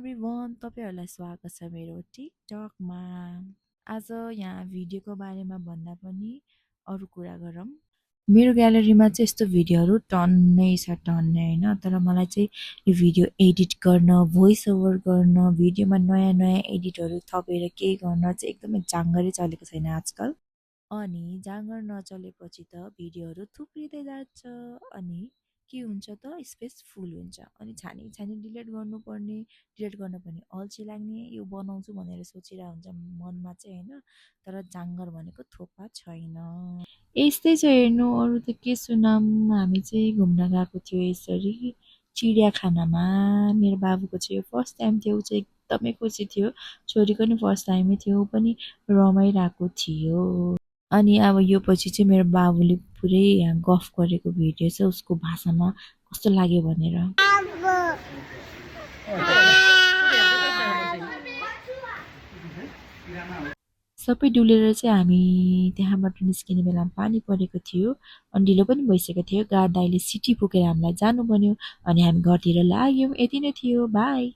Everyone, तपाईहरुलाई स्वागत छ मेरो टिकटकमा। आज यहाँ भिडियोको बारेमा भन्दा पनि अरु कुरा गरौँ। मेरो ग्यालरीमा चाहिँ यस्तो भिडियोहरु टन्नै छ, टन्नै हैन। तर मलाई चाहिँ यो भिडियो एडिट गर्न, भोइस ओभर गर्न, भिडियोमा नयाँ नयाँ एडिटहरु थपेर के गर्न चाहिँ एकदमै जाँगरै चलेको छैन आजकल। अनि जाँगर नचलेपछि त भिडियोहरु थुप्रिँदै जान्छ अनि के हुन्छ त स्पेस फुल हुन्छ अनि छानी छानी डिलिट गर्नुपर्ने, डिलिट गर्न पनि अल्छी लाग्ने, यो बनाउँछु भनेर सोचिरा हुन्छ मनमा चाहिँ हैन। तर जाँगर भनेको थोपा छैन। यस्तै छ हेर्नु, अरु त के सुनाम। हामी चाहिँ घुम्न गएको थियो यसरी चिडियाखानामा। मेरो बाबुको चाहिँ यो फर्स्ट टाइम थियो, ऊ चाहिँ एकदमै खुसी थियो। छोरीको नि फर्स्ट टाइमै थियो, ऊ पनि रमाइरहेको थियो। अनि अब यो पछि चाहिँ मेरो बाबुले पुरै यहाँ गफ गरेको भिडियो छ उसको भाषामा, कस्तो लाग्यो भनेर। सबै डुलेर चाहिँ हामी त्यहाँबाट निस्किने बेलामा पानी परेको थियो अनि ढिलो पनि भइसकेको थियो। गार्ड दाइले सिटी फुकेर हामीलाई जानु भन्यो अनि हामी घरतिर लाग्यौं। यति नै थियो, बाइ।